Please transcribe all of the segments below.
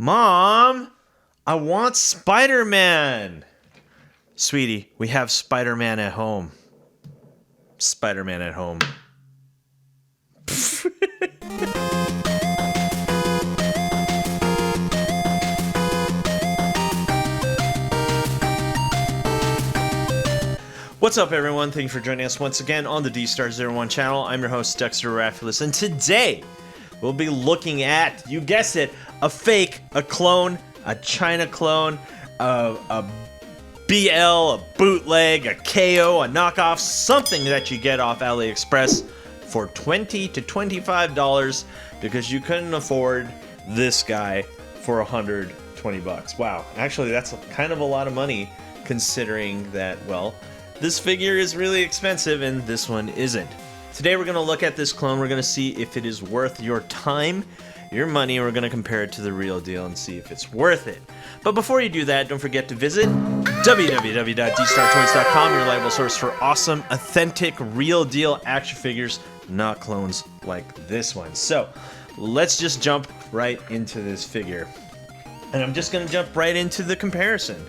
Mom, I want Spider-Man. Sweetie, we have Spider-Man at home. Spider-Man at home. What's up, everyone? Thanks for joining us once again on the Dstar01 channel. I'm your host, Dexter Arafiles, and today we'll be looking at, you guessed it, a fake, a clone, a China clone, a BL, a bootleg, a KO, a knockoff, something that you get off AliExpress for $20 to $25 because you couldn't afford this guy for 120 bucks. Wow, actually that's kind of a lot of money considering that, well, this figure is really expensive and this one isn't. Today we're going to look at this clone. We're going to see if it is worth your time, your money, and we're going to compare it to the real deal and see if it's worth it. But before you do that, don't forget to visit www.dstartoys.com, your reliable source for awesome, authentic, real deal action figures, not clones like this one. So let's just jump right into this figure. And I'm just going to jump right into the comparison.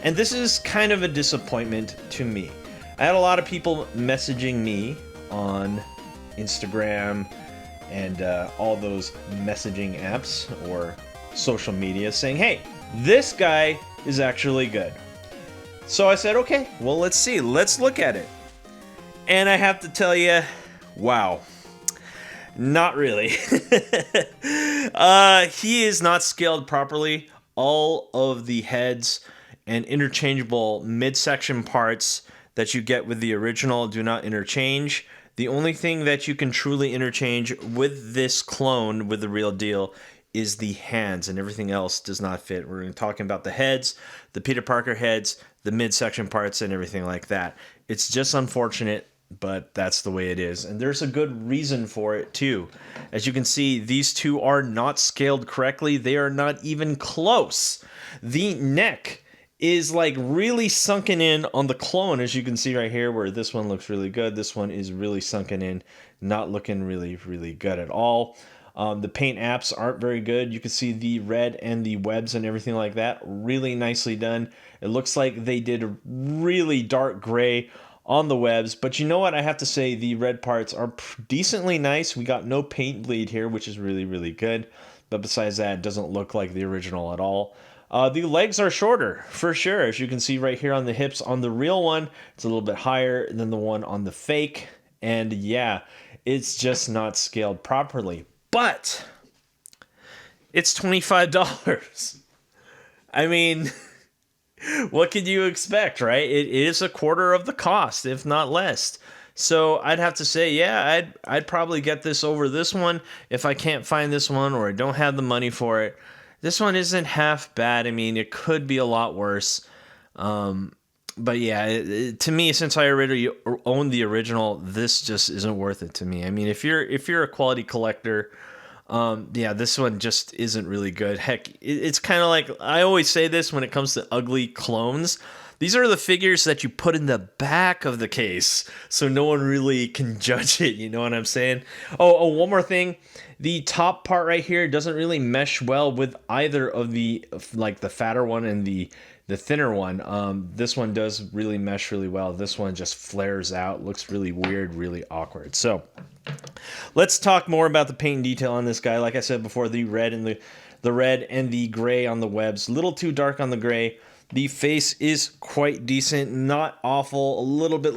And this is kind of a disappointment to me. I had a lot of people messaging me on Instagram and all those messaging apps or social media saying, hey, this guy is actually good. So I said, okay, well, let's see. Let's look at it. And I have to tell you, wow. Not really. He is not scaled properly. All of the heads and interchangeable midsection parts that you get with the original do not interchange. The only thing that you can truly interchange with this clone, with the real deal, is the hands, and everything else does not fit. We're talking about the heads, the Peter Parker heads, the midsection parts, and everything like that. It's just unfortunate, but that's the way it is. And there's a good reason for it too. As you can see, these two are not scaled correctly. They are not even close. The neck is like really sunken in on the clone, as you can see right here, where this one looks really good. This one is really sunken in, not looking really, really good at all. The paint apps aren't very good. You can see the red and the webs and everything like that. Really nicely done. It looks like they did a really dark gray on the webs, but you know what? I have to say the red parts are decently nice. We got no paint bleed here, which is really, really good. But besides that, it doesn't look like the original at all. The legs are shorter, for sure. As you can see right here on the hips, on the real one, it's a little bit higher than the one on the fake. And yeah, it's just not scaled properly. But it's $25. I mean, what could you expect, right? It is a quarter of the cost, if not less. So I'd have to say, yeah, I'd probably get this over this one if I can't find this one or I don't have the money for it. This one isn't half bad. I mean, it could be a lot worse. But yeah, to me, since I already own the original, this just isn't worth it to me. I mean, if you're a quality collector, yeah, this one just isn't really good. Heck, it's kind of like, I always say this when it comes to ugly clones. These are the figures that you put in the back of the case so no one really can judge it, you know what I'm saying? Oh, one more thing. The top part right here doesn't really mesh well with either of the, like the fatter one and the thinner one. This one does really mesh really well. This one just flares out, looks really weird, really awkward. So let's talk more about the paint and detail on this guy. Like I said before, the red and the red and the gray on the webs, a little too dark on the gray. The face is quite decent, not awful, a little bit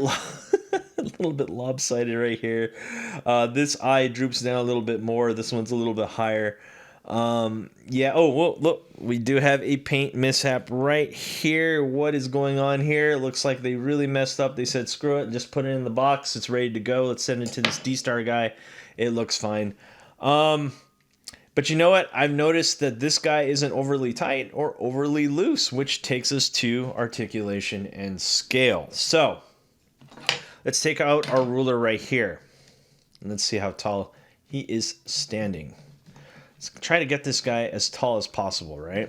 lopsided right here. This eye droops down a little bit more. This one's a little bit higher. Yeah, oh, whoa, look, we do have a paint mishap right here. What is going on here? It looks like they really messed up. They said, screw it, just put it in the box. It's ready to go. Let's send it to this D-Star guy. It looks fine. But you know what? I've noticed that this guy isn't overly tight or overly loose, which takes us to articulation and scale. So let's take out our ruler right here. And let's see how tall he is standing. Let's try to get this guy as tall as possible, right?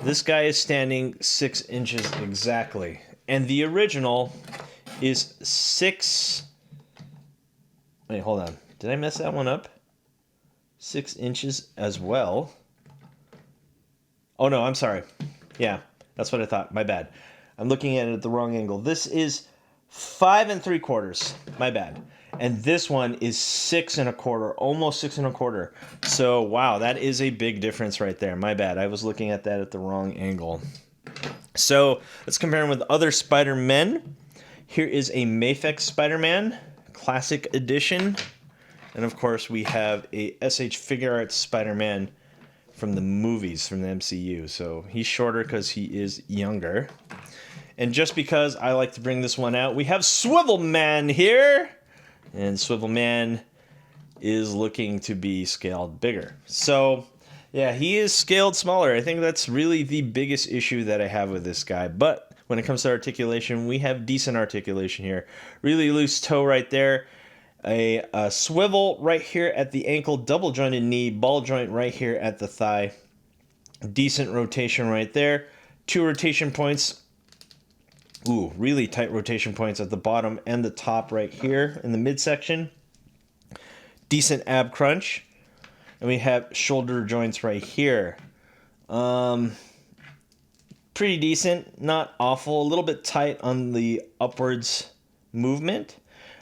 This guy is standing 6 inches exactly. And the original is 6... Wait, hold on. Did I mess that one up? 6 inches as well. Oh no, I'm sorry. Yeah, that's what I thought. My bad. I'm looking at it at the wrong angle. This is 5 3/4. My bad. And this one is 6 1/4, almost 6 1/4. So wow, that is a big difference right there. My bad. I was looking at that at the wrong angle. So let's compare them with other Spider-Men. Here is a Mafex Spider-Man, Classic Edition. And of course we have a SH Figure Arts Spider-Man from the movies, from the MCU. So he's shorter because he is younger. And just because I like to bring this one out, we have Swivel Man here. And Swivel Man is looking to be scaled bigger. So yeah, he is scaled smaller. I think that's really the biggest issue that I have with this guy. But when it comes to articulation, we have decent articulation here. Really loose toe right there. A swivel right here at the ankle, double jointed knee, ball joint right here at the thigh. Decent rotation right there. 2 rotation points. Ooh, really tight rotation points at the bottom and the top right here in the midsection. Decent ab crunch. And we have shoulder joints right here. Pretty decent, not awful. A little bit tight on the upwards movement.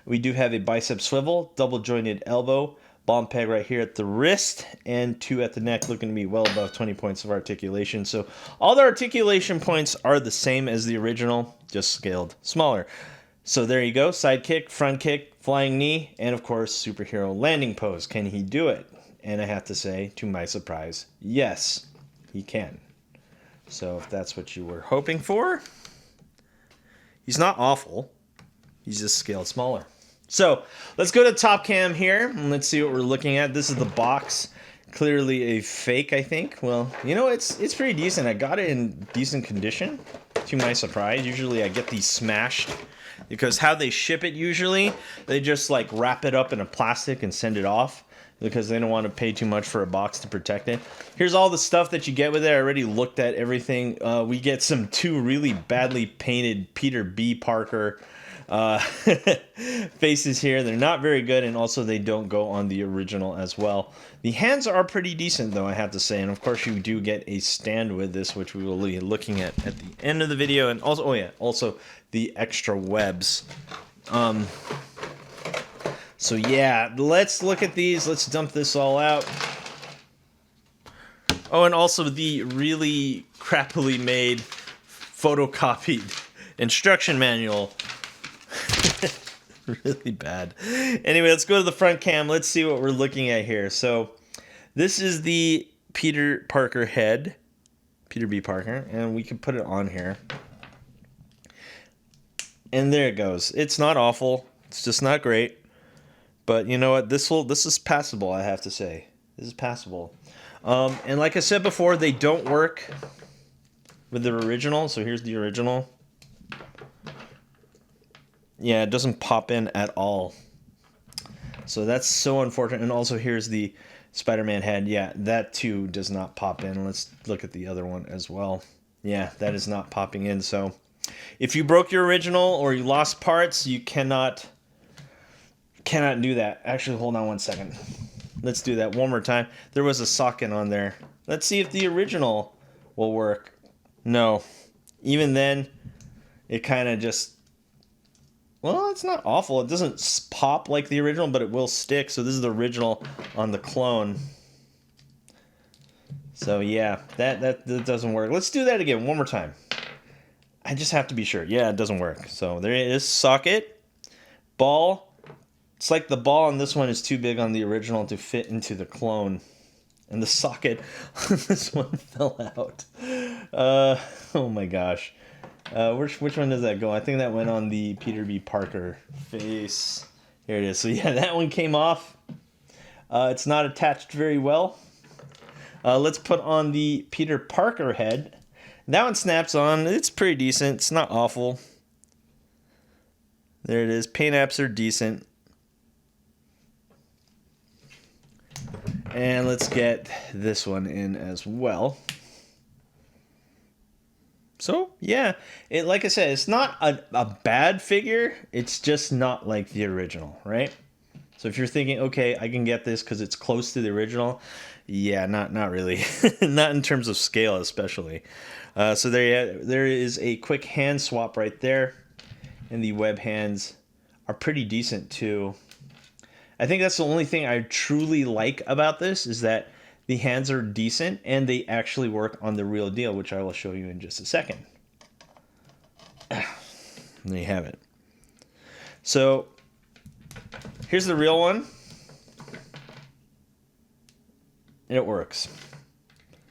We do have a bicep swivel, double jointed elbow, ball and peg right here at the wrist, and 2 at the neck, looking to be well above 20 points of articulation. So all the articulation points are the same as the original, just scaled smaller. So there you go, side kick, front kick, flying knee, and of course, superhero landing pose. Can he do it? And I have to say, to my surprise, yes, he can. So if that's what you were hoping for, he's not awful. He's just scaled smaller. So let's go to top cam here and let's see what we're looking at. This is the box. Clearly a fake, I think. Well, you know, it's pretty decent. I got it in decent condition, to my surprise. Usually I get these smashed because how they ship it usually, they just like wrap it up in a plastic and send it off because they don't want to pay too much for a box to protect it. Here's all the stuff that you get with it. I already looked at everything. We get 2 really badly painted Peter B. Parker faces here. They're not very good, and also they don't go on the original as well. The hands are pretty decent though, I have to say, and of course you do get a stand with this, which we will be looking at the end of the video, and also, oh yeah, also the extra webs. So yeah, let's look at these. Let's dump this all out. Oh, and also the really crappily made photocopied instruction manual. Really bad. Anyway, let's go to the front cam. Let's see what we're looking at here. So this is the Peter Parker head, Peter B. Parker, and we can put it on here. And there it goes. It's not awful. It's just not great. But you know what? This is passable, I have to say. This is passable. And like I said before, they don't work with the original. So here's the original. Yeah, it doesn't pop in at all. So that's so unfortunate. And also here's the Spider-Man head. Yeah, that too does not pop in. Let's look at the other one as well. Yeah, that is not popping in. So if you broke your original or you lost parts, you cannot do that. Actually, hold on one second. Let's do that one more time. There was a socket on there. Let's see if the original will work. No. Even then, it kind of just... Well, it's not awful. It doesn't pop like the original, but it will stick. So this is the original on the clone. So yeah, that doesn't work. Let's do that again one more time. I just have to be sure. Yeah, it doesn't work. So there it is. Socket. Ball. It's like the ball on this one is too big on the original to fit into the clone. And the socket on this one fell out. Oh my gosh. Which one does that go? I think that went on the Peter B. Parker face. Here it is. So yeah, that one came off. It's not attached very well. Let's put on the Peter Parker head. That one snaps on. It's pretty decent. It's not awful. There it is. Paint apps are decent. And let's get this one in as well. So, yeah, like I said, it's not a bad figure. It's just not like the original, right? So if you're thinking, okay, I can get this because it's close to the original, Yeah, not really. Not in terms of scale, especially. So there is a quick hand swap right there, and the web hands are pretty decent too. I think that's the only thing I truly like about this is that the hands are decent and they actually work on the real deal, which I will show you in just a second. There you have it. So here's the real one. And it works.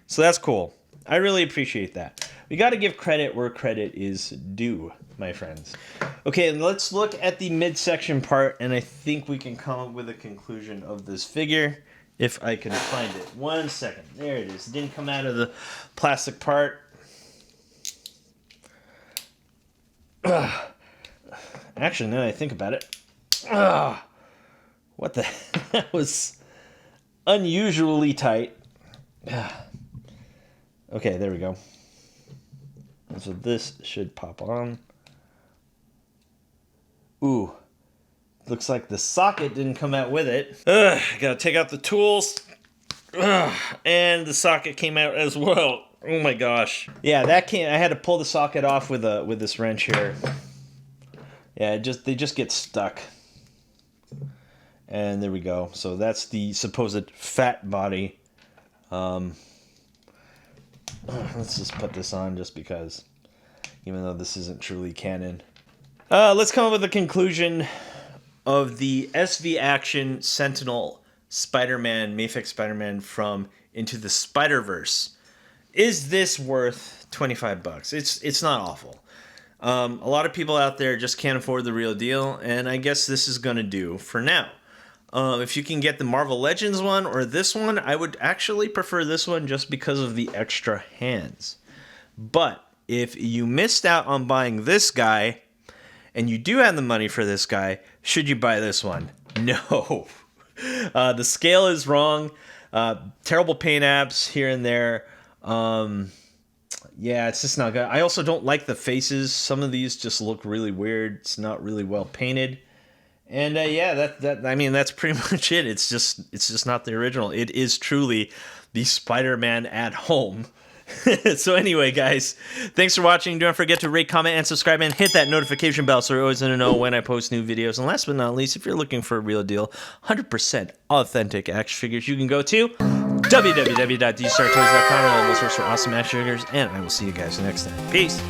So that's cool. I really appreciate that. We got to give credit where credit is due, my friends. Okay, and let's look at the midsection part, and I think we can come up with a conclusion of this figure if I can find it. 1 second. There it is. It didn't come out of the plastic part. Actually, now that I think about it, what the that was unusually tight. Okay, there we go. So this should pop on. Ooh, looks like the socket didn't come out with it. Gotta take out the tools. And the socket came out as well. Oh my gosh. Yeah, that came. I had to pull the socket off with this wrench here. Yeah, they just get stuck. And there we go. So that's the supposed fat body. Let's just put this on just because, even though this isn't truly canon. Let's come up with a conclusion of the SV Action Sentinel Spider-Man, Mafex Spider-Man from Into the Spiderverse. Is this worth $25? It's not awful. A lot of people out there just can't afford the real deal, and I guess this is gonna do for now. If you can get the Marvel Legends one or this one, I would actually prefer this one just because of the extra hands. But if you missed out on buying this guy, and you do have the money for this guy, should you buy this one? No. The scale is wrong. Terrible paint apps here and there. Yeah, it's just not good. I also don't like the faces. Some of these just look really weird. It's not really well painted. And yeah, I mean, that's pretty much it. It's just not the original. It is truly the Spider-Man at home. So anyway, guys, thanks for watching. Don't forget to rate, comment, and subscribe, and hit that notification bell so you're always going to know when I post new videos. And last but not least, if you're looking for a real deal, 100% authentic action figures, you can go to www.dstar01theme.com and all those sources for awesome action figures. And I will see you guys next time. Peace.